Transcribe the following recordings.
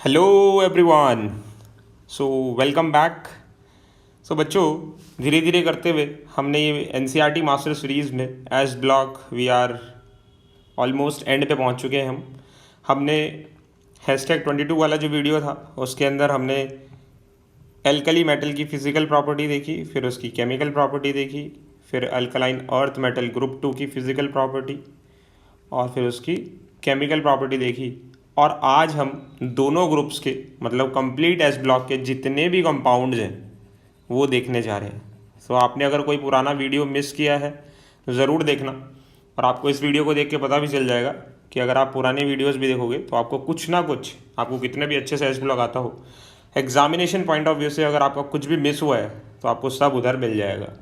Hello everyone. So welcome back. So बच्चों, धीरे धीरे करते हुए हमने ये एनसीईआरटी मास्टर सीरीज़ में S block we are almost end पे पहुंच चुके हैं। हमने #22 वाला जो वीडियो था उसके अंदर हमने एल्कली मेटल की फ़िज़िकल प्रॉपर्टी देखी, फिर उसकी केमिकल प्रॉपर्टी देखी, फिर अल्कलाइन अर्थ मेटल ग्रुप 2 की फ़िज़िकल प्रॉपर्टी और फिर उसकी केमिकल प्रॉपर्टी देखी। और आज हम दोनों ग्रुप्स के मतलब कंप्लीट एस ब्लॉक के जितने भी कंपाउंड्स हैं वो देखने जा रहे हैं। सो आपने अगर कोई पुराना वीडियो मिस किया है तो ज़रूर देखना, और आपको इस वीडियो को देख के पता भी चल जाएगा कि अगर आप पुराने वीडियोस भी देखोगे तो आपको कुछ ना कुछ, आपको कितने भी अच्छे से एस ब्लॉक आता हो, एग्जामिनेशन पॉइंट ऑफ व्यू से अगर आपका कुछ भी मिस हुआ है तो आपको सब उधर मिल जाएगा।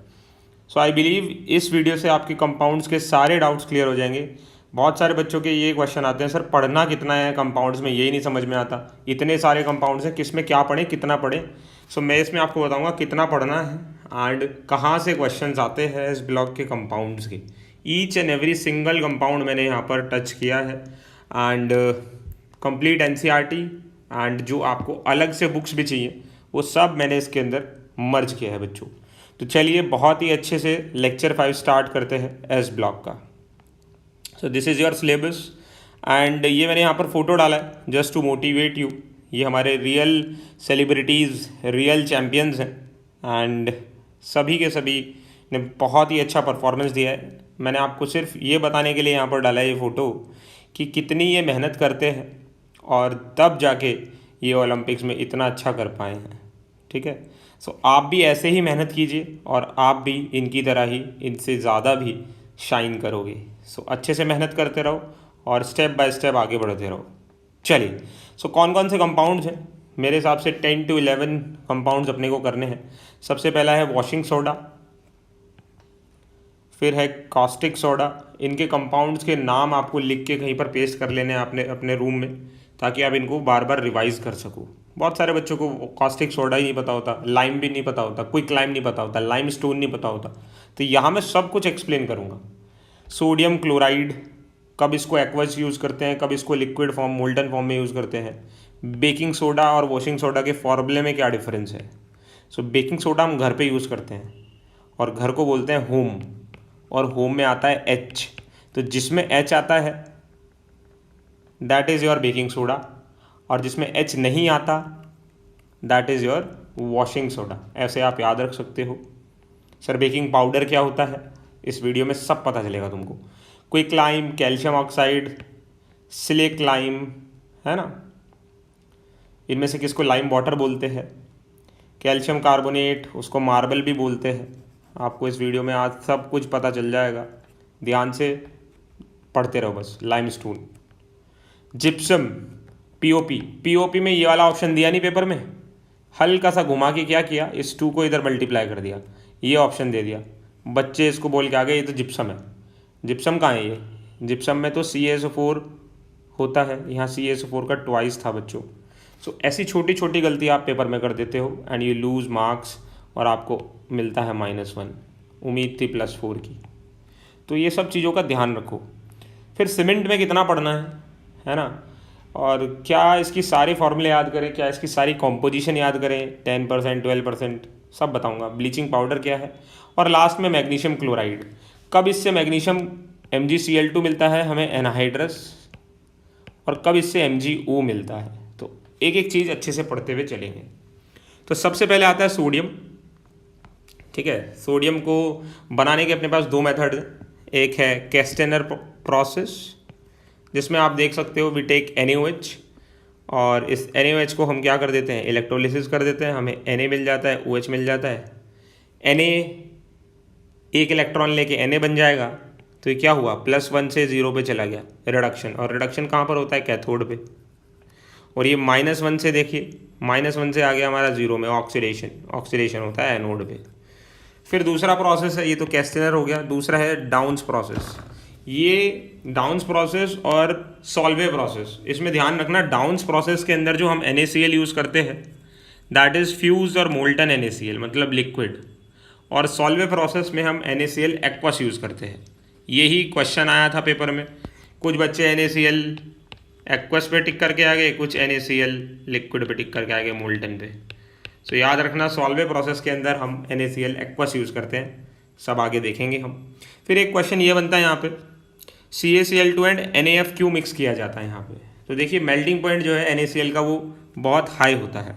सो आई बिलीव इस वीडियो से आपके कंपाउंड्स के सारे डाउट्स क्लियर हो जाएंगे। बहुत सारे बच्चों के ये क्वेश्चन आते हैं, सर पढ़ना कितना है कंपाउंड्स में, यही नहीं समझ में आता, इतने सारे कंपाउंड्स हैं, किस में क्या पढ़ें, कितना पढ़ें। सो मैं इसमें आपको बताऊंगा कितना पढ़ना है एंड कहाँ से क्वेश्चंस आते हैं इस ब्लॉक के कंपाउंड्स के। Each and every single compound मैंने यहाँ पर टच किया है एंड कंप्लीट एनसीईआरटी एंड जो आपको अलग से बुक्स भी चाहिए वो सब मैंने इसके अंदर मर्ज किया है बच्चों। तो चलिए बहुत ही अच्छे से लेक्चर 5 स्टार्ट करते हैं एस ब्लॉक का। So this is your syllabus and ये मैंने यहाँ पर फोटो डाला है जस्ट टू मोटिवेट यू। ये हमारे रियल सेलिब्रिटीज़, रियल चैम्पियंस हैं एंड सभी के सभी ने बहुत ही अच्छा परफॉर्मेंस दिया है। मैंने आपको सिर्फ ये बताने के लिए यहाँ पर डाला है ये फ़ोटो कि कितनी ये मेहनत करते हैं और तब जाके ये ओलंपिक्स में इतना अच्छा कर पाए हैं। ठीक है, सो आप भी ऐसे ही मेहनत कीजिए और आप भी इनकी तरह ही, इनसे ज़्यादा भी शाइन करोगे। सो अच्छे से मेहनत करते रहो और स्टेप बाय स्टेप आगे बढ़ते रहो। चलिए, सो कौन कौन से कंपाउंड्स हैं, मेरे हिसाब से 10 to 11 कंपाउंड्स अपने को करने हैं। सबसे पहला है वॉशिंग सोडा, फिर है कॉस्टिक सोडा। इनके कंपाउंड्स के नाम आपको लिख के कहीं पर पेस्ट कर लेने हैं अपने अपने रूम में, ताकि आप इनको बार बार रिवाइज कर सको। बहुत सारे बच्चों को कॉस्टिक सोडा ही नहीं पता होता, लाइम भी नहीं पता होता, क्विक लाइम नहीं पता होता, लाइम स्टोन नहीं पता होता। तो यहाँ मैं सब कुछ एक्सप्लेन करूँगा। सोडियम क्लोराइड, कब इसको एक्वस यूज़ करते हैं, कब इसको लिक्विड फॉर्म, मोल्टन फॉर्म में यूज़ करते हैं। बेकिंग सोडा और वॉशिंग सोडा के फॉर्मूले में क्या डिफरेंस है। सो बेकिंग सोडा हम घर पे यूज़ करते हैं और घर को बोलते हैं होम, और होम में आता है एच। तो जिसमें एच आता है that is your baking soda, और जिसमें एच नहीं आता that is your washing soda. ऐसे आप याद रख सकते हो। सर बेकिंग पाउडर क्या होता है, इस वीडियो में सब पता चलेगा तुमको। क्विक लाइम, कैल्शियम ऑक्साइड, सिलिक लाइम, है ना, इनमें से किसको लाइम वाटर बोलते हैं। कैल्शियम कार्बोनेट, उसको मार्बल भी बोलते हैं। आपको इस वीडियो में आज सब कुछ पता चल जाएगा, ध्यान से पढ़ते रहो बस। Limestone, gypsum, POP. पीओपी में ये वाला ऑप्शन दिया नहीं पेपर में, हल्का सा घुमा के क्या किया, इस 2 को इधर मल्टीप्लाई कर दिया, ये ऑप्शन दे दिया। बच्चे इसको बोल के आ गए ये तो जिप्सम है। जिप्सम कहाँ है ये, जिप्सम में तो CaSO4 होता है, यहाँ CaSO4 का ट्वाइस था बच्चों। सो ऐसी छोटी छोटी गलती आप पेपर में कर देते हो एंड यू लूज़ मार्क्स, और आपको मिलता है -1। उम्मीद थी +4 की। तो ये सब चीज़ों का ध्यान रखो। फिर सीमेंट में कितना पढ़ना है ना, और क्या इसकी सारी फॉर्मूले याद करें, क्या इसकी सारी कॉम्पोजिशन याद करें, 10%, 12%, सब बताऊंगा। ब्लीचिंग पाउडर क्या है, और लास्ट में मैग्नीशियम क्लोराइड। कब इससे मैग्नीशियम MgCl2 मिलता है हमें एनहाइड्रस, और कब इससे MgO मिलता है। तो एक एक चीज़ अच्छे से पढ़ते हुए चलेंगे। तो सबसे पहले आता है सोडियम। ठीक है, सोडियम को बनाने के अपने पास 2 मेथड हैं। एक है कैस्टेनर प्रोसेस, जिसमें आप देख सकते हो वी टेक NaOH, और इस NaOH को हम क्या कर देते हैं, इलेक्ट्रोलिसिस कर देते हैं, हमें Na मिल जाता है, OH मिल जाता है। Na एक इलेक्ट्रॉन लेके Na बन जाएगा, तो ये क्या हुआ, +1 से 0 पे चला गया, रिडक्शन। और रिडक्शन कहाँ पर होता है, कैथोड पे। और ये -1 से देखिए, -1 से आ गया हमारा 0 में, ऑक्सीडेशन, ऑक्सीडेशन होता है एनोड पे। फिर दूसरा प्रोसेस है, ये तो कैस्टेनर हो गया। दूसरा है डाउन्स प्रोसेस। ये डाउन्स प्रोसेस और सॉल्वे प्रोसेस, इसमें ध्यान रखना, डाउन्स प्रोसेस के अंदर जो हम NaCl यूज़ करते हैं दैट इज़ फ्यूज और मोल्टन NaCl, मतलब लिक्विड। और सॉल्वे प्रोसेस में हम NaCl एक्वस यूज़ करते हैं। यही क्वेश्चन आया था पेपर में। कुछ बच्चे NaCl एक्वस पे टिक करके आ गए, कुछ NaCl लिक्विड पे टिक करके आ गए मोल्टन पे। सो याद रखना सॉल्वे प्रोसेस के अंदर हम NaCl एक्वस यूज़ करते हैं, सब आगे देखेंगे हम। फिर एक क्वेश्चन ये बनता है यहाँ पे, CaCl2 एंड NaF क्यों मिक्स किया जाता है यहाँ पे? तो देखिए मेल्टिंग पॉइंट जो है NaCl का वो बहुत हाई होता है,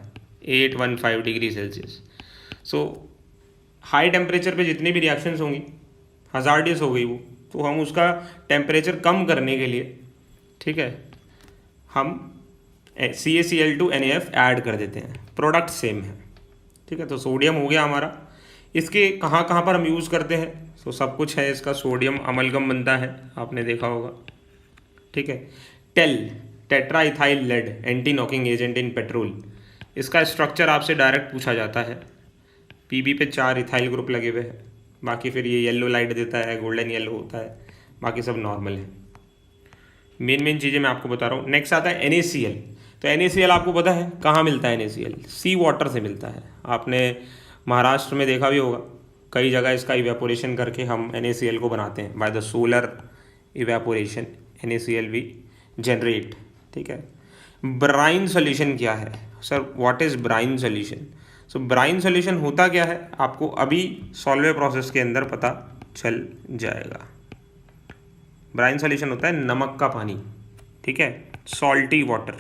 815 डिग्री सेल्सियस। सो हाई टेम्परेचर पे जितनी भी रिएक्शंस होंगी हज़ार्डियस हो गई वो, तो हम उसका टेम्परेचर कम करने के लिए, ठीक है, हम CaCl2 NaF ऐड कर देते हैं, प्रोडक्ट सेम है, ठीक है। तो सोडियम हो गया हमारा। इसके कहाँ कहाँ पर हम यूज़ करते हैं? तो सब कुछ है इसका, सोडियम अमलगम बनता है, आपने देखा होगा, ठीक है। Tetra ethyl lead anti knocking agent in petrol, इसका स्ट्रक्चर आपसे डायरेक्ट पूछा जाता है। पीबी पे 4 इथाइल ग्रुप लगे हुए हैं, बाकी फिर ये येलो लाइट देता है, गोल्डन येलो होता है, बाकी सब नॉर्मल है। मेन चीज़ें मैं आपको बता रहा हूँ। नेक्स्ट आता है NaCl। तो NaCl आपको पता है कहाँ मिलता है? NaCl सी वाटर से मिलता है। आपने महाराष्ट्र में देखा भी होगा, कई जगह इसका इवेपोरेशन करके हम NaCl को बनाते हैं, by the solar evaporation NaCl भी जनरेट, ठीक है। ब्राइन सॉल्यूशन क्या है sir? What is brine solution? So brine solution होता क्या है आपको अभी सॉल्वे प्रोसेस के अंदर पता चल जाएगा। ब्राइन सॉल्यूशन होता है नमक का पानी, ठीक है, salty water,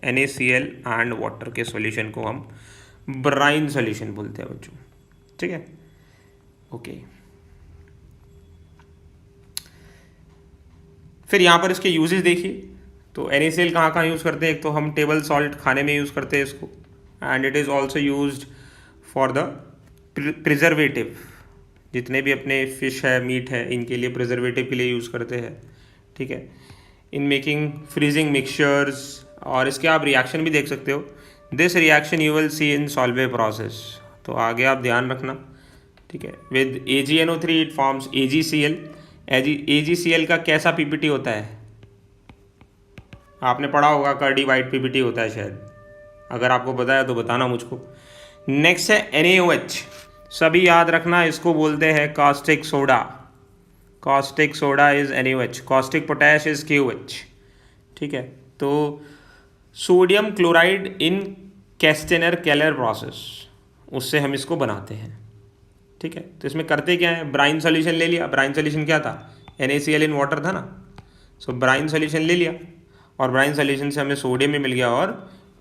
NaCl and water के सॉल्यूशन को हम ब्राइन सॉल्यूशन बोलते हैं बच्चों, ठीक है, ओके। फिर यहाँ पर इसके यूजेस देखिए, तो NaCl कहाँ कहाँ यूज़ करते हैं? एक तो हम टेबल सॉल्ट खाने में यूज़ करते हैं इसको, and it is also used for the preservative, जितने भी अपने फिश है, मीट है, इनके लिए प्रिजर्वेटिव के लिए यूज़ करते हैं, ठीक है। इन मेकिंग फ्रीजिंग मिक्सचर्स, और इसके आप रिएक्शन भी देख सकते हो। This reaction you will see in Solvay process, तो आगे आप ध्यान रखना, ठीक है। With AgNO3 it forms AgCl। AgCl का कैसा PPT होता है? आपने पढ़ा होगा, कर्डी वाइट PPT होता है शायद, अगर आपको पता है तो बताना मुझको। नेक्स्ट है NaOH, सभी याद रखना, इसको बोलते हैं caustic soda. Caustic soda is NaOH, caustic potash is KOH, ठीक है। तो sodium chloride in Castner Kellner process, उससे हम इसको बनाते हैं, ठीक है। तो इसमें करते क्या है? ब्राइन सॉल्यूशन ले लिया। ब्राइन सॉल्यूशन क्या था? NaCl इन वाटर था ना। सो ब्राइन सॉल्यूशन ले लिया, और ब्राइन सॉल्यूशन से हमें सोडियम भी मिल गया और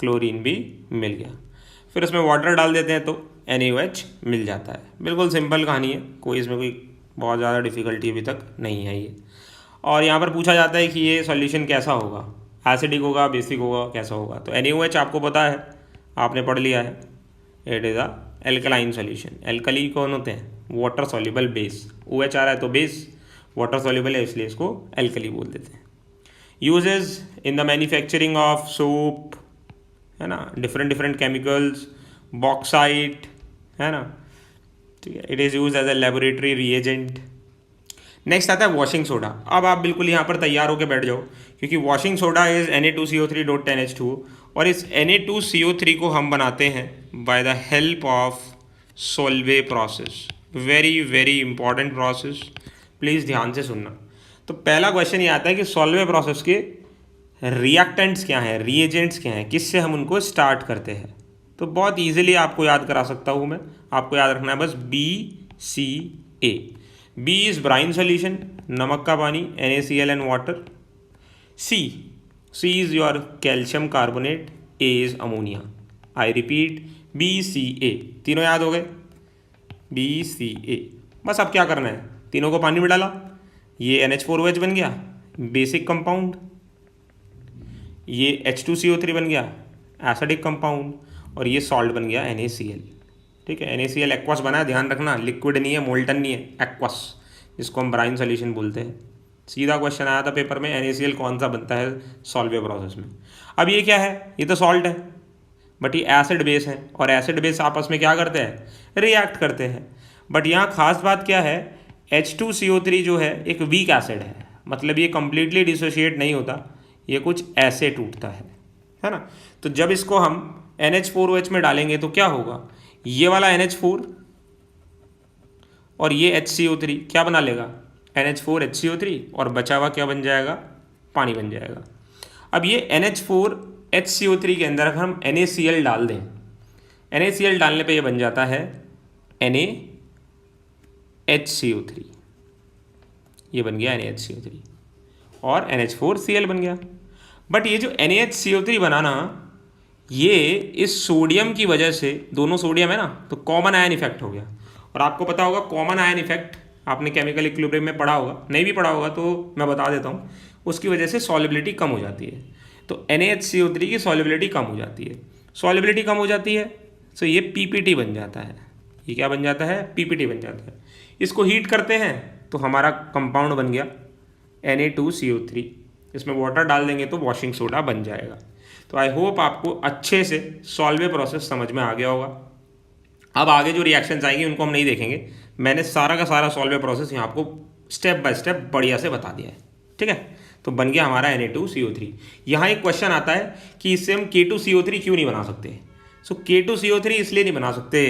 क्लोरीन भी मिल गया। फिर उसमें वाटर डाल देते हैं तो NaOH मिल जाता है। बिल्कुल सिंपल कहानी है, कोई इसमें कोई बहुत ज़्यादा डिफ़िकल्टी अभी तक नहीं है ये। और यहाँ पर पूछा जाता है कि ये सॉल्यूशन कैसा होगा, एसिडिक होगा, बेसिक होगा, कैसा होगा? तो NaOH आपको पता है, आपने पढ़ लिया है, it is a alkaline solution. Alkali कौन होते हैं? Water soluble base. OH आ रहा है तो बेस, वाटर सॉल्युबल है इसलिए इसको एल्कली बोल देते हैं। Uses in the manufacturing of soap, है ना, डिफरेंट केमिकल्स, बॉक्साइट, है ना, ठीक है, it is use as a laboratory reagent. Next आता है वॉशिंग सोडा। अब आप बिल्कुल यहाँ पर तैयार होकर बैठ जाओ, क्योंकि वॉशिंग सोडा इज Na2CO3.10H2O, और इस Na2CO3 को हम बनाते हैं by the help of Solvay process. Very important process, please ध्यान से सुनना। तो पहला क्वेश्चन ये आता है कि सोल्वे प्रोसेस के रिएक्टेंट्स क्या हैं, रिएजेंट्स क्या हैं, किससे हम उनको स्टार्ट करते हैं? तो बहुत इजीली आपको याद करा सकता हूँ मैं, आपको याद रखना है बस BCA। B is brine solution, नमक का पानी, NaCl and water. C is your calcium carbonate, A is ammonia. I repeat, BCA, तीनों याद हो गए? BCA। बस अब क्या करना है, तीनों को पानी में डाला, ये NH4OH बन गया बेसिक कंपाउंड, ये H2CO3 बन गया एसिडिक कंपाउंड, और ये सॉल्ट बन गया NaCl, ठीक है। NaCl एक्वस बना है, ध्यान रखना, लिक्विड नहीं है, मोल्टन नहीं है, एक्वस, जिसको हम ब्राइन सॉल्यूशन बोलते हैं। सीधा क्वेश्चन आया था पेपर में, NaCl कौन सा बनता है सॉल्वे प्रोसेस में। अब ये क्या है? ये तो सॉल्ट है, बट ये एसिड बेस है, और एसिड बेस आपस में क्या करते हैं? रिएक्ट करते हैं। बट यहाँ खास बात क्या है, H2CO3 जो है एक वीक एसिड है, मतलब ये कंप्लीटली डिसोशिएट नहीं होता, ये कुछ ऐसे टूटता है ना। तो जब इसको हम NH4OH में डालेंगे तो क्या होगा? ये वाला NH4 और ये HCO3 क्या बना लेगा? NH4 HCO3, और बचा हुआ क्या बन जाएगा? पानी बन जाएगा। अब ये NH4HCO3 के अंदर अगर हम NaCl डाल दें, NaCl डालने पे ये बन जाता है NaHCO3, ये बन गया NaHCO3 और NH4Cl बन गया। बट ये जो NaHCO3 बनाना, ये इस सोडियम की वजह से, दोनों सोडियम है ना, तो कॉमन आयन इफेक्ट हो गया। और आपको पता होगा कॉमन आयन इफेक्ट आपने केमिकल इक्विलिब्रियम में पढ़ा होगा, नहीं भी पढ़ा होगा तो मैं बता देता हूँ। उसकी वजह से सॉल्युबिलिटी कम हो जाती है, तो NaHCO3 की सॉल्युबिलिटी कम हो जाती है। सॉल्युबिलिटी कम हो जाती है तो ये PPT बन जाता है। ये क्या बन जाता है? PPT बन जाता है। इसको हीट करते हैं तो हमारा कंपाउंड बन गया Na2CO3। इसमें वाटर डाल देंगे तो वॉशिंग सोडा बन जाएगा। तो आई होप आपको अच्छे से सॉल्वे प्रोसेस समझ में आ गया होगा। अब आगे जो रिएक्शंस आएंगे उनको हम नहीं देखेंगे, मैंने सारा का सारा सॉल्वे प्रोसेस यहाँ आपको स्टेप बाय स्टेप बढ़िया से बता दिया है। ठीक है, तो बन गया हमारा Na2CO3। यहाँ एक क्वेश्चन आता है कि इससे हम K2CO3 क्यों नहीं बना सकते। सो K2CO3 इसलिए नहीं बना सकते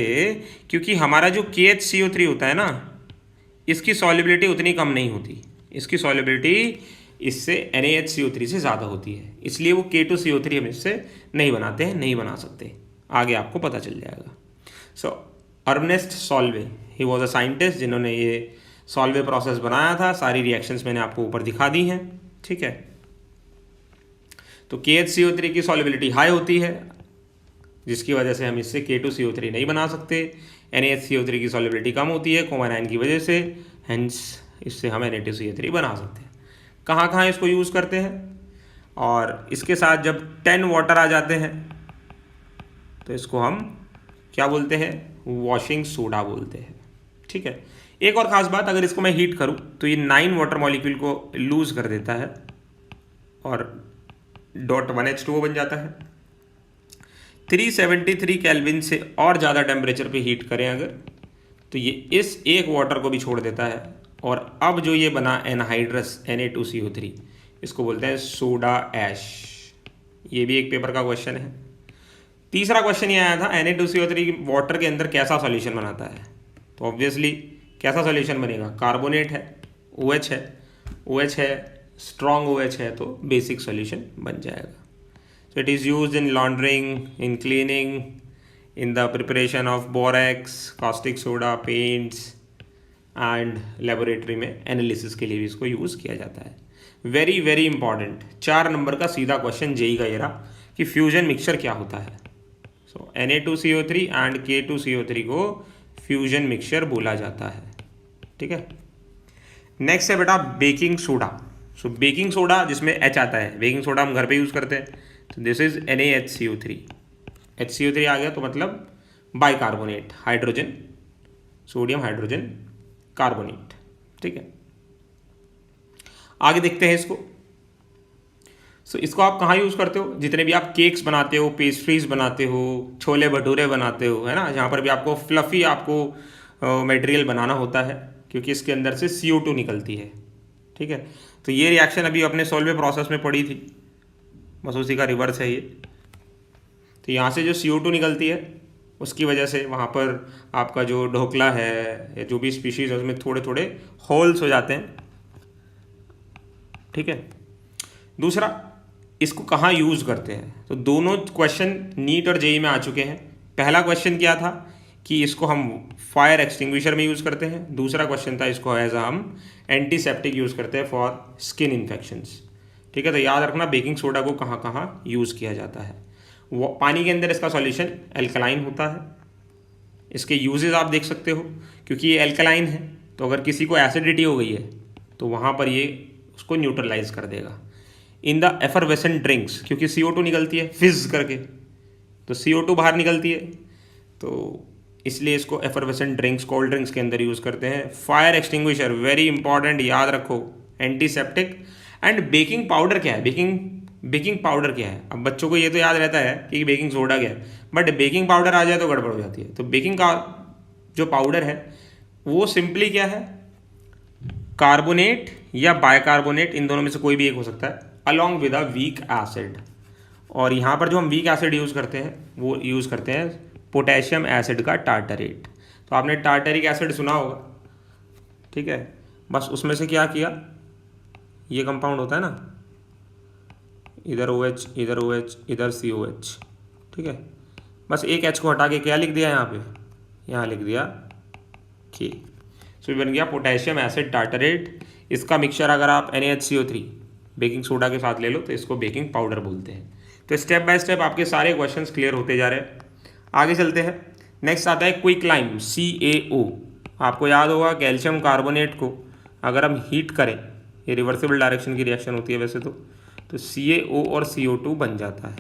क्योंकि हमारा जो KHCO3 होता है ना, इसकी सॉल्युबिलिटी उतनी कम नहीं होती, इसकी सॉल्युबिलिटी इससे NaHCO3 से ज़्यादा होती है, इसलिए वो K2CO3 हम इससे नहीं बनाते हैं, नहीं बना सकते। आगे आपको पता चल जाएगा। So Ernest Solvay, he was a scientist जिन्होंने ये सॉल्वे प्रोसेस बनाया था। सारी रिएक्शंस मैंने आपको ऊपर दिखा दी हैं। ठीक है, तो KHCO3 की सॉल्युबिलिटी हाई होती है, जिसकी वजह से हम इससे K2CO3 नहीं बना सकते। NaHCO3 की सॉल्युबिलिटी कम होती है कॉमन आयन की वजह से, हेंस इससे हम Na2CO3 बना सकते हैं। कहाँ कहाँ इसको यूज़ करते हैं, और इसके साथ जब 10 वाटर आ जाते हैं तो इसको हम क्या बोलते हैं? वॉशिंग सोडा बोलते हैं। ठीक है, एक और ख़ास बात, अगर इसको मैं हीट करूँ तो ये 9 वाटर मॉलिक्यूल को लूज़ कर देता है और .1H2O बन जाता है। 373 केल्विन से और ज़्यादा टेम्परेचर पे हीट करें अगर, तो ये इस एक वाटर को भी छोड़ देता है, और अब जो ये बना एनहाइड्रस Na2CO3, इसको बोलते हैं सोडा ऐश। ये भी एक पेपर का क्वेश्चन है। तीसरा क्वेश्चन ये आया था, Na2CO3 वाटर के अंदर कैसा सॉल्यूशन बनाता है। तो ऑब्वियसली कैसा सॉल्यूशन बनेगा? कार्बोनेट है, OH है, OH है, स्ट्रॉन्ग OH है, तो बेसिक सॉल्यूशन बन जाएगा। So it is used in laundering, in cleaning, in the preparation of borax, caustic soda, paints and laboratory में एनालिसिस के लिए भी इसको यूज़ किया जाता है। वेरी वेरी इंपॉर्टेंट 4 नंबर का सीधा क्वेश्चन जेई का ये रहा कि फ्यूजन मिक्सचर क्या होता है। सो Na2CO3 एंड K2CO3 को फ्यूजन मिक्सचर बोला जाता है। ठीक है, नेक्स्ट है बेटा बेकिंग सोडा। सो बेकिंग सोडा जिसमें H आता है, बेकिंग सोडा हम घर पे यूज़ करते हैं, तो दिस इज NaHCO3। HCO3 आ गया तो मतलब bicarbonate, hydrogen, sodium hydrogen carbonate. ठीक है, आगे देखते हैं इसको। सो इसको आप कहाँ यूज़ करते हो? जितने भी आप केक्स बनाते हो, पेस्ट्रीज बनाते हो, छोले भटूरे बनाते हो, है ना, जहाँ पर भी आपको फ्लफ़ी आपको मटेरियल बनाना होता है, क्योंकि इसके अंदर से CO2 निकलती है। ठीक है, तो ये रिएक्शन अभी अपने सोल्वे प्रोसेस में पड़ी थी, बस उसी का रिवर्स है ये। तो यहाँ से जो CO2 निकलती है उसकी वजह से वहाँ पर आपका जो ढोकला है या जो भी स्पीशीज़ है उसमें थोड़े थोड़े होल्स हो जाते हैं। ठीक है, दूसरा इसको कहाँ यूज़ करते हैं? तो दोनों क्वेश्चन नीट और जेई में आ चुके हैं। पहला क्वेश्चन क्या था कि इसको हम फायर एक्सटिंग्विशर में यूज़ करते हैं। दूसरा क्वेश्चन था इसको एज हम एंटीसेप्टिक यूज़ करते हैं फॉर स्किन इन्फेक्शंस। ठीक है, तो याद रखना बेकिंग सोडा को कहाँ कहाँ यूज़ किया जाता है। वो पानी के अंदर इसका सॉल्यूशन एल्कलाइन होता है। इसके यूजेस आप देख सकते हो, क्योंकि ये एल्कलाइन है तो अगर किसी को एसिडिटी हो गई है तो वहाँ पर ये उसको न्यूट्रलाइज कर देगा। इन द एफरवेसेंट ड्रिंक्स, क्योंकि CO2 निकलती है फिज करके, तो CO2 बाहर निकलती है, तो इसलिए इसको एफरवेसेंट ड्रिंक्स, कोल्ड ड्रिंक्स के अंदर यूज़ करते हैं। फायर एक्सटिंग्विशर वेरी इंपॉर्टेंट, याद रखो, एंटीसेप्टिक। एंड बेकिंग पाउडर क्या है? बेकिंग पाउडर क्या है? अब बच्चों को ये तो याद रहता है कि बेकिंग सोडा क्या है, बट बेकिंग पाउडर आ जाए तो गड़बड़ हो जाती है। तो बेकिंग का जो पाउडर है वो सिंपली क्या है? कार्बोनेट या बाइकार्बोनेट, इन दोनों में से कोई भी एक हो सकता है, along with a weak acid. और यहाँ पर जो हम वीक एसिड यूज़ करते हैं वो यूज़ करते हैं पोटेशियम एसिड का टार्टरेट। तो आपने टार्टरिक एसिड सुना होगा। ठीक है, बस उसमें से क्या किया, ये कंपाउंड होता है ना, इधर OH, इधर OH, इधर COH, ठीक है। बस एक H को हटा के क्या लिख दिया यहाँ पे, यहाँ लिख दिया K। सो ये बन गया पोटेशियम एसिड टार्टरेट। इसका मिक्सचर अगर आप NaHCO3 बेकिंग सोडा के साथ ले लो तो इसको बेकिंग पाउडर बोलते हैं। तो स्टेप बाय स्टेप आपके सारे क्वेश्चंस क्लियर होते जा रहे हैं। आगे चलते हैं। नेक्स्ट आता है क्विकलाइम CaO। आपको याद होगा कैल्शियम कार्बोनेट को अगर हम हीट करें, ये रिवर्सिबल डायरेक्शन की रिएक्शन होती है वैसे तो CaO और CO2 बन जाता है।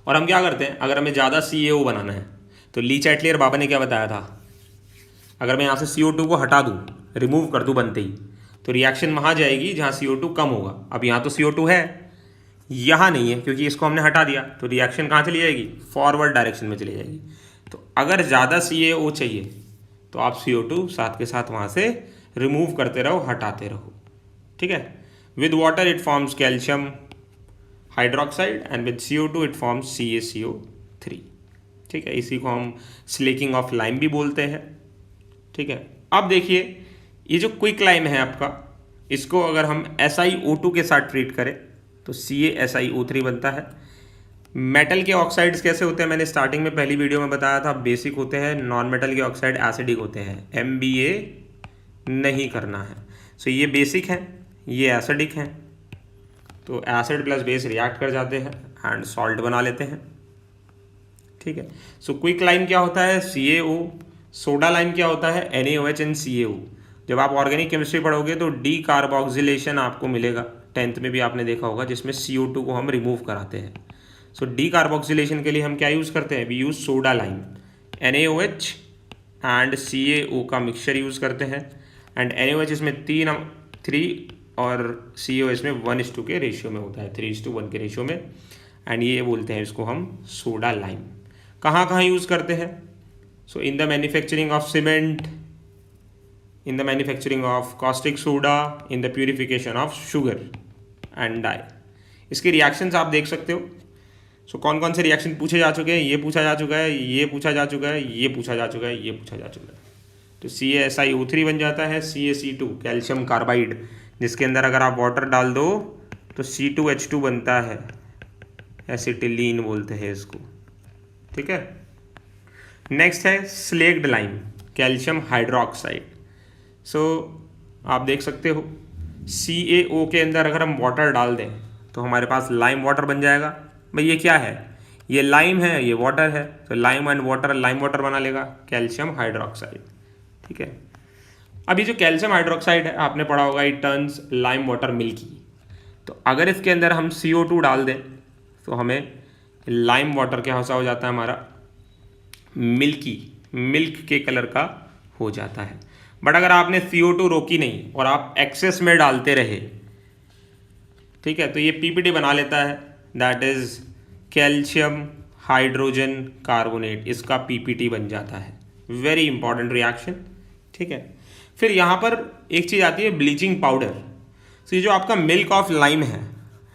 और हम क्या करते हैं, अगर हमें ज़्यादा CaO बनाना है तो ली चैटलियर बाबा ने क्या बताया था, अगर मैं यहाँ से CO2 को हटा दूँ, रिमूव कर दूँ बनते ही, तो रिएक्शन वहाँ जाएगी जहाँ CO2 कम होगा। अब यहाँ तो CO2 है, यहाँ नहीं है क्योंकि इसको हमने हटा दिया, तो रिएक्शन कहाँ चली जाएगी, फॉरवर्ड डायरेक्शन में चली जाएगी। तो अगर ज़्यादा CaO चाहिए तो आप CO2 साथ के साथ वहाँ से रिमूव करते रहो, हटाते रहो, ठीक है। With water it forms calcium hydroxide and with CO2 it forms CaCO3, ठीक है। इसी को हम स्लेकिंग ऑफ लाइम भी बोलते हैं, ठीक है। अब देखिए ये जो क्विकलाइम है आपका, इसको अगर हम SiO2 के साथ ट्रीट करें तो CaSiO3 बनता है। मेटल के ऑक्साइड्स कैसे होते हैं, मैंने स्टार्टिंग में पहली वीडियो में बताया था, बेसिक होते हैं। नॉन मेटल के ऑक्साइड एसिडिक होते हैं, MBA नहीं करना है। सो ये बेसिक हैं, ये एसिडिक हैं, तो एसिड प्लस बेस रिएक्ट कर जाते हैं एंड सॉल्ट बना लेते हैं, ठीक है। सो क्विकलाइम क्या होता है, CaO। सोडा लाइम क्या होता है, NaOH एंड CaO। जब आप ऑर्गेनिक केमिस्ट्री पढ़ोगे तो डी कार्बोक्सिलेशन आपको मिलेगा, 10th में भी आपने देखा होगा, जिसमें CO2 को हम रिमूव कराते हैं। सो डी कार्बोक्सिलेशन के लिए हम क्या यूज़ करते हैं, we use soda lime, NaOH and CaO का मिक्सचर यूज़ करते हैं। एंड NaOH इसमें 3 और CO इसमें 1:2 के रेशियो में होता है, 3:1 के रेशियो में। एंड ये बोलते हैं इसको हम सोडा लाइम। कहाँ कहाँ यूज़ करते हैं, so in the manufacturing of cement, in the manufacturing of caustic soda, in the purification of sugar and dye। इसके रिएक्शंस आप देख सकते हो। सो कौन कौन से रिएक्शन पूछे जा चुके हैं, ये पूछा जा चुका है, ये पूछा जा चुका है, ये पूछा जा चुका है, ये पूछा जा चुका है। तो CaSiO3 बन जाता है, CaC2 कैल्शियम कार्बाइड, जिसके अंदर अगर आप वाटर डाल दो तो C2H2 बनता है, एसिटिलीन बोलते हैं इसको, ठीक है। नेक्स्ट है स्लेक्ड लाइम, कैल्शियम हाइड्रोक्साइड। सो आप देख सकते हो CaO के अंदर अगर हम वाटर डाल दें तो हमारे पास लाइम वाटर बन जाएगा। भाई ये क्या है, ये लाइम है, ये वाटर है, तो lime and water, lime water बना लेगा कैल्शियम हाइड्रोक्साइड, ठीक है। अभी जो कैल्शियम हाइड्रोक्साइड है आपने पढ़ा होगा, it turns lime water milky. तो अगर इसके अंदर हम CO2 डाल दें तो हमें लाइम वाटर क्या हो जाता है, हमारा मिल्की, मिल्क के कलर का हो जाता है। बट अगर आपने CO2 रोकी नहीं और आप एक्सेस में डालते रहे, ठीक है, तो ये PPT बना लेता है, that is calcium hydrogen carbonate, इसका PPT बन जाता है। वेरी इंपॉर्टेंट रिएक्शन, ठीक है। फिर यहाँ पर एक चीज़ आती है ब्लीचिंग पाउडर। तो ये जो आपका मिल्क ऑफ लाइम है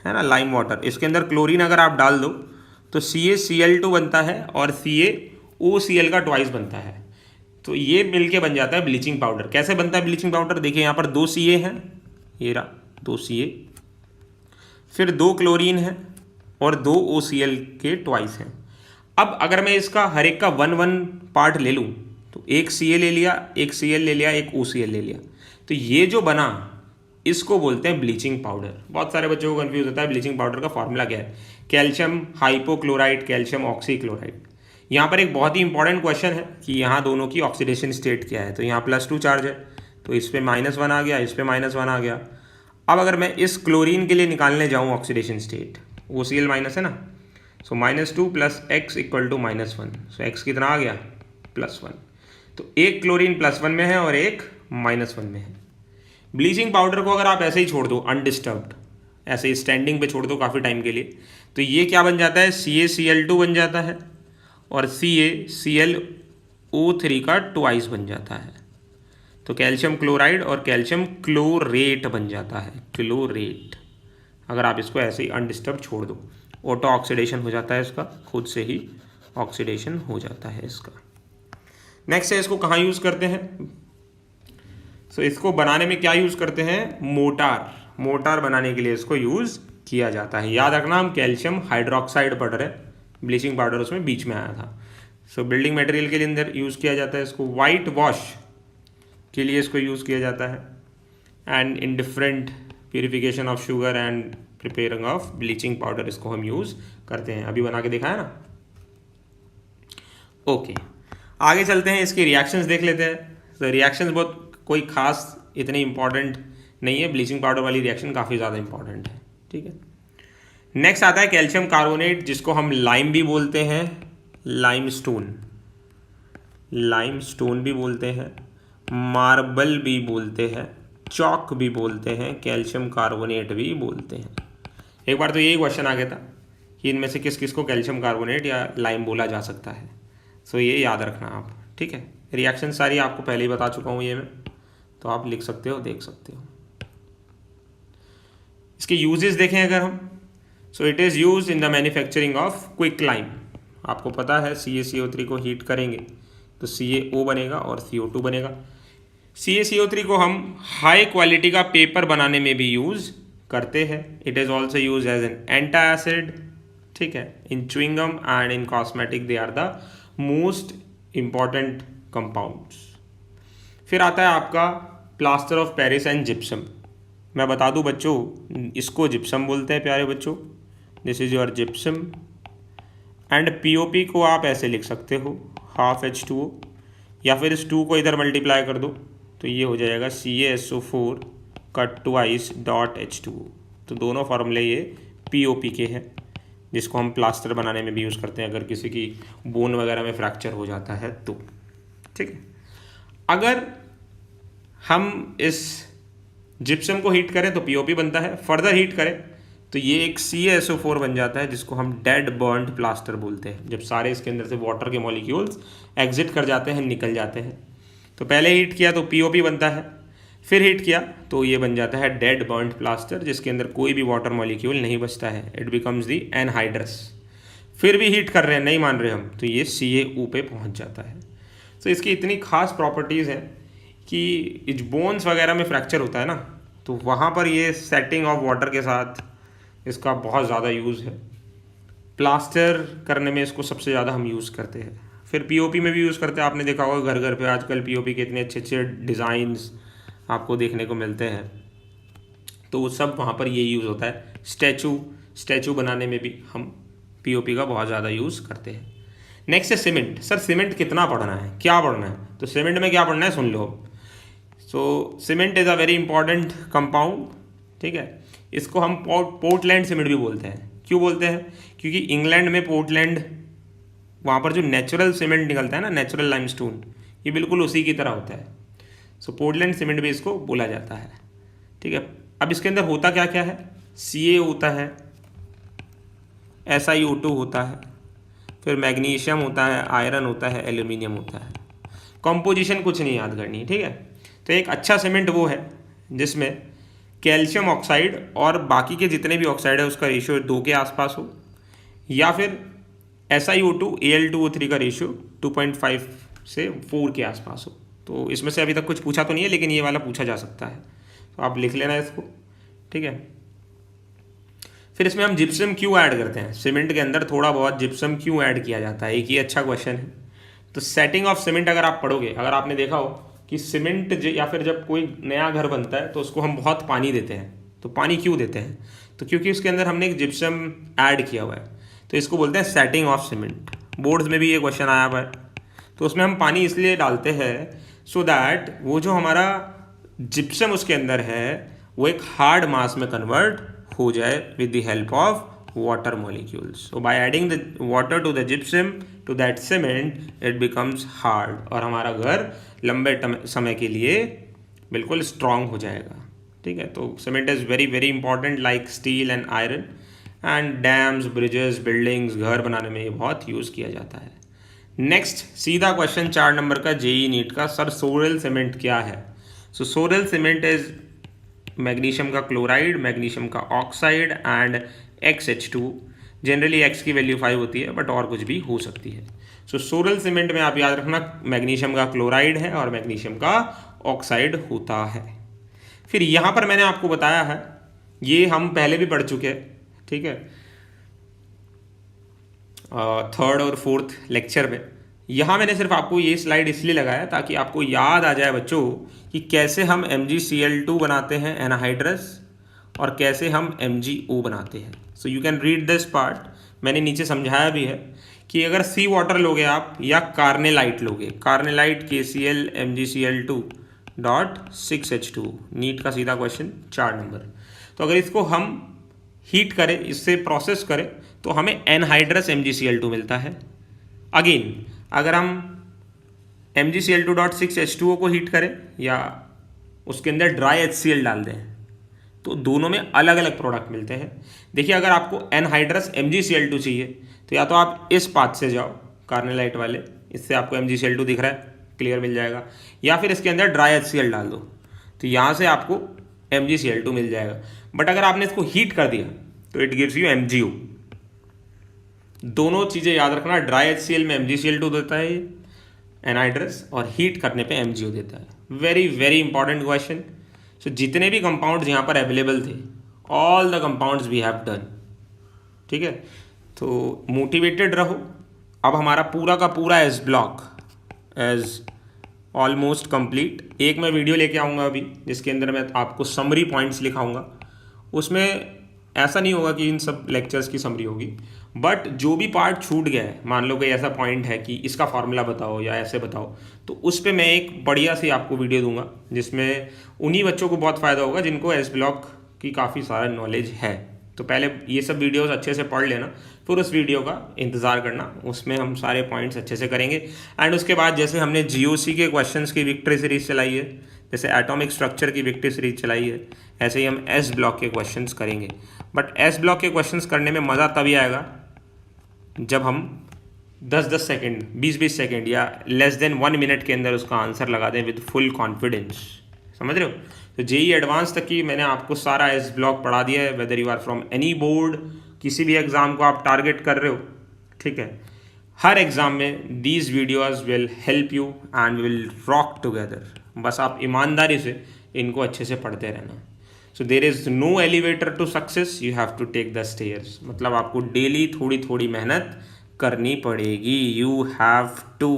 ना, लाइम वाटर, इसके अंदर क्लोरीन अगर आप डाल दो तो CaCl2 बनता है और CaOCl का ट्वाइस बनता है। तो ये मिलके बन जाता है ब्लीचिंग पाउडर। कैसे बनता है ब्लीचिंग पाउडर, देखिए यहाँ पर 2 Ca हैं, ये रहा 2 Ca, फिर 2 क्लोरीन है और 2 OCl के ट्वाइस हैं। अब अगर मैं इसका हर एक का 1-1 पार्ट ले लूँ तो एक Ca ले लिया, एक Cl ले लिया, एक OCl ले लिया, तो ये जो बना इसको बोलते हैं ब्लीचिंग पाउडर। बहुत सारे बच्चों को कंफ्यूज होता है ब्लीचिंग पाउडर का फॉर्मूला क्या है, कैल्शियम हाइपोक्लोराइड, कैल्शियम ऑक्सीक्लोराइड। यहाँ पर एक बहुत ही इंपॉर्टेंट क्वेश्चन है कि यहाँ दोनों की ऑक्सीडेशन स्टेट क्या है। तो यहाँ +2 चार्ज है तो इस पर -1 आ गया, इस पर -1 आ गया। अब अगर मैं इस क्लोरीन के लिए निकालने जाऊँ ऑक्सीडेशन स्टेट, OCl माइनस है ना, सो -2 + x = -1, सो x कितना आ गया, +1। तो एक क्लोरीन +1 में है और एक -1 में है। ब्लीचिंग पाउडर को अगर आप ऐसे ही छोड़ दो अनडिस्टर्ब्ड, ऐसे ही स्टैंडिंग पे छोड़ दो काफ़ी टाइम के लिए, तो ये क्या बन जाता है, CaCl2 बन जाता है और CaClO3 का ट्वाइस बन जाता है। तो कैल्शियम क्लोराइड और कैल्शियम क्लोरेट बन जाता है, क्लोरेट। अगर आप इसको ऐसे ही अनडिस्टर्ब छोड़ दो, ऑटो ऑक्सीडेशन हो जाता है इसका, खुद से ही ऑक्सीडेशन हो जाता है इसका। नेक्स्ट है, इसको कहाँ यूज़ करते हैं, सो इसको बनाने में क्या यूज़ करते हैं, मोटार, मोटार बनाने के लिए इसको यूज़ किया जाता है। याद रखना हम कैल्शियम हाइड्रोक्साइड पढ़ रहे, ब्लीचिंग पाउडर उसमें बीच में आया था। सो बिल्डिंग मटेरियल के लिए अंदर यूज़ किया जाता है इसको, वाइट वॉश के लिए इसको यूज़ किया जाता है, and in different purification of sugar and preparing of bleaching powder इसको हम यूज़ करते हैं। अभी बना के दिखाया ना। ओके, आगे चलते हैं, इसके रिएक्शंस देख लेते हैं। तो रिएक्शंस बहुत कोई खास इतनी इंपॉर्टेंट नहीं है, ब्लीचिंग पाउडर वाली रिएक्शन काफ़ी ज़्यादा इंपॉर्टेंट है, ठीक है। नेक्स्ट आता है कैल्शियम कार्बोनेट, जिसको हम लाइम भी बोलते हैं, लाइमस्टोन, लाइमस्टोन भी बोलते हैं, मार्बल भी बोलते हैं, चॉक भी बोलते हैं, कैल्शियम कार्बोनेट भी बोलते हैं। एक बार तो यही क्वेश्चन आ गया था कि इनमें से किस किस को कैल्शियम कार्बोनेट या लाइम बोला जा सकता है। सो ये याद रखना आप, ठीक है। रिएक्शन सारी आपको पहले ही बता चुका हूँ ये मैं, तो आप लिख सकते हो, देख सकते हो। इसके यूजेस देखें अगर हम, so it is use in the manufacturing of quick lime. आपको पता है CaCO3 को हीट करेंगे तो CaO बनेगा और CO2 बनेगा। CaCO3 को हम हाई क्वालिटी का पेपर बनाने में भी यूज़ करते हैं। It is also use as an antacid, ठीक है। In chewing gum and in cosmetic they are the most important compounds. फिर आता है आपका plaster of Paris and gypsum. मैं बता दूं बच्चों, इसको जिप्सम बोलते हैं प्यारे बच्चों, this is your gypsum. And POP को आप ऐसे लिख सकते हो, हाफ H2O, या फिर इस 2 को इधर मल्टीप्लाई कर दो तो ये हो जाएगा CaSO4 का ट्वाइस डॉट H2O। तो दोनों फार्मूले ये POP के हैं, जिसको हम प्लास्टर बनाने में भी यूज़ करते हैं अगर किसी की बोन वगैरह में फ्रैक्चर हो जाता है तो, ठीक है। अगर हम इस जिप्सम को हीट करें तो POP बनता है, फर्दर हीट करें तो ये एक CaSO4 बन जाता है, जिसको हम डेड बर्न्ड प्लास्टर बोलते हैं। जब सारे इसके अंदर से वाटर के मॉलिक्यूल्स एग्जिट कर जाते हैं, निकल जाते हैं, तो पहले हीट किया तो POP बनता है, फिर हीट किया तो ये बन जाता है डेड बर्न्ड प्लास्टर, जिसके अंदर कोई भी वाटर मॉलिक्यूल नहीं बचता है। It becomes the anhydrous. फिर भी हीट कर रहे हैं, नहीं मान रहे हम, तो ये CaO पे पहुंच जाता है। तो इसकी इतनी खास प्रॉपर्टीज़ हैं कि बोन्स वगैरह में फ्रैक्चर होता है ना, तो वहाँ पर ये सेटिंग ऑफ वाटर के साथ इसका बहुत ज़्यादा यूज़ है। प्लास्टर करने में इसको सबसे ज़्यादा हम यूज़ करते हैं। फिर POP में भी यूज़ करते हैं। आपने देखा होगा घर घर पे आजकल POP के इतने अच्छे अच्छे डिज़ाइंस आपको देखने को मिलते हैं, तो वो सब वहाँ पर ये यूज़ होता है। स्टैचू बनाने में भी हम POP का बहुत ज़्यादा यूज़ करते हैं। नेक्स्ट है सीमेंट। सर सीमेंट कितना पढ़ना है, क्या पढ़ना है? तो सीमेंट में क्या पढ़ना है सुन लो। So cement is a very important compound, ठीक है। इसको हम पोर्टलैंड सीमेंट भी बोलते हैं। क्यों बोलते हैं? क्योंकि इंग्लैंड में पोर्टलैंड, वहाँ पर जो नेचुरल सीमेंट निकलता है ना, नेचुरल लाइमस्टोन, ये बिल्कुल उसी की तरह होता है। सो पोर्टलैंड सीमेंट भी इसको बोला जाता है, ठीक है। अब इसके अंदर होता क्या क्या है? Ca होता है, SiO2 होता है, फिर मैग्नीशियम होता है, आयरन होता है, एल्यूमिनियम होता है। कंपोजिशन कुछ नहीं याद करनी है, ठीक है। तो एक अच्छा सीमेंट वो है जिसमें कैल्शियम ऑक्साइड और बाकी के जितने भी ऑक्साइड है उसका रेशियो 2 के आसपास हो, या फिर SiO2 Al2O3 का रेशियो 2.5 से 4 के आसपास हो। तो इसमें से अभी तक कुछ पूछा तो नहीं है, लेकिन ये वाला पूछा जा सकता है, तो आप लिख लेना इसको, ठीक है। फिर इसमें हम जिप्सम क्यों ऐड करते हैं? सीमेंट के अंदर थोड़ा बहुत जिप्सम क्यों ऐड किया जाता है, एक ये अच्छा क्वेश्चन है। तो सेटिंग ऑफ सीमेंट अगर आप पढ़ोगे, अगर आपने देखा हो कि सीमेंट या फिर जब कोई नया घर बनता है तो उसको हम बहुत पानी देते हैं। तो पानी क्यों देते हैं? तो क्योंकि उसके अंदर हमने एक जिप्सम ऐड किया हुआ है, तो इसको बोलते हैं सेटिंग ऑफ सीमेंट। बोर्ड्स में भी ये क्वेश्चन आया हुआ है। तो उसमें हम पानी इसलिए डालते हैं सो दैट वो जो हमारा जिप्सम उसके अंदर है वो एक हार्ड मास में कन्वर्ट हो जाए with the help of water molecules. So by adding the water to the gypsum to that cement, it becomes hard, और हमारा घर लंबे समय के लिए बिल्कुल स्ट्रॉन्ग हो जाएगा, ठीक है। तो cement is very very important like steel and iron, and dams, bridges, buildings, घर बनाने में ये बहुत यूज़ किया जाता है। नेक्स्ट सीधा क्वेश्चन 4 नंबर का JEE नीट का, सर सोरेल सीमेंट क्या है? सो सोरेल सीमेंट इज मैग्नीशियम का क्लोराइड, मैग्नीशियम का oxide and XH2। Generally X की वैल्यू 5 होती है, बट और कुछ भी हो सकती है। सो सोरेल सीमेंट में आप याद रखना मैग्नीशियम का क्लोराइड है और मैग्नीशियम का ऑक्साइड होता है। फिर यहाँ पर मैंने आपको बताया है, ये हम पहले भी पढ़ चुके हैं, ठीक है, थर्ड और फोर्थ लेक्चर में। यहाँ मैंने सिर्फ आपको ये स्लाइड इसलिए लगाया ताकि आपको याद आ जाए बच्चों कि कैसे हम MgCl2 बनाते हैं एनहाइड्रस और कैसे हम MgO बनाते हैं। So you can read this part, मैंने नीचे समझाया भी है कि अगर सी वाटर लोगे आप या कार्नेलाइट लोगे, carnallite KCl MgCl2 dot 6H2, NEET का सीधा क्वेश्चन 4 नंबर। तो अगर इसको हम हीट करें, इससे प्रोसेस करें, तो हमें एनहाइड्रस MgCl2 मिलता है। अगेन अगर हम MgCl2.6H2O को हीट करें या उसके अंदर ड्राई HCl डाल दें तो दोनों में अलग अलग प्रोडक्ट मिलते हैं। देखिए अगर आपको एनहाइड्रस MgCl2 चाहिए तो या तो आप इस पाथ से जाओ कार्नेलाइट वाले, इससे आपको MgCl2 दिख रहा है, क्लियर मिल जाएगा, या फिर इसके अंदर ड्राई HCl डाल दो तो यहाँ से आपको MgCl2 मिल जाएगा। बट अगर आपने इसको हीट कर दिया तो इट गिव्स यू MgO। दोनों चीज़ें याद रखना, ड्राई HCl में MgCl2 देता है एनहाइड्रस और हीट करने पे MgO देता है। Very very important question. So जितने भी कंपाउंड्स यहाँ पर अवेलेबल थे, all the compounds we have done. ठीक है, तो मोटिवेटेड रहो। अब हमारा पूरा का पूरा S block as almost complete. एक मैं वीडियो लेके आऊँगा अभी जिसके अंदर मैं आपको समरी पॉइंट्स लिखाऊंगा। उसमें ऐसा नहीं होगा कि इन सब लेक्चर्स की समरी होगी, बट जो भी पार्ट छूट गया है, मान लो कोई ऐसा पॉइंट है कि इसका फार्मूला बताओ या ऐसे बताओ, तो उस पर मैं एक बढ़िया सी आपको वीडियो दूंगा जिसमें उन्हीं बच्चों को बहुत फ़ायदा होगा जिनको एस ब्लॉक की काफ़ी सारा नॉलेज है। तो पहले ये सब वीडियोस अच्छे से पढ़ लेना, फिर उस वीडियो का इंतज़ार करना, उसमें हम सारे पॉइंट्स अच्छे से करेंगे। एंड उसके बाद जैसे हमने GOC के क्वेश्चंस की विक्ट्री सीरीज चलाई है, जैसे एटॉमिक स्ट्रक्चर की विक्ट्री सीरीज चलाई है, ऐसे ही हम एस ब्लॉक के क्वेश्चंस करेंगे। बट एस ब्लॉक के क्वेश्चंस करने में मज़ा तभी आएगा जब हम 10-10 सेकेंड, 20-20 सेकेंड या लेस देन 1 मिनट के अंदर उसका आंसर लगा दें विद फुल कॉन्फिडेंस। समझ रहे हो? तो JEE एडवांस तक की मैंने आपको सारा एस ब्लॉक पढ़ा दिया है, whether you are from any board, किसी भी एग्ज़ाम को आप टारगेट कर रहे हो। ठीक है, हर एग्ज़ाम में these videos will help you and will rock together. बस आप ईमानदारी से इनको अच्छे से पढ़ते रहना। So there is no elevator to success, you have to take the stairs. मतलब आपको डेली थोड़ी थोड़ी मेहनत करनी पड़ेगी, you have to.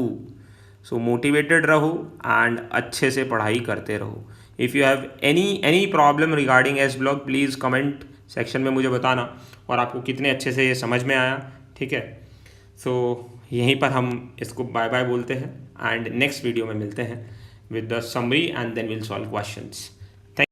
So motivated रहो एंड अच्छे से पढ़ाई करते रहो। If you have any problem regarding S block, please comment section में मुझे बताना और आपको कितने अच्छे से ये समझ में आया। ठीक है, सो यहीं पर हम इसको बाय बाय बोलते हैं एंड नेक्स्ट वीडियो में मिलते हैं with the summary and then we'll solve questions.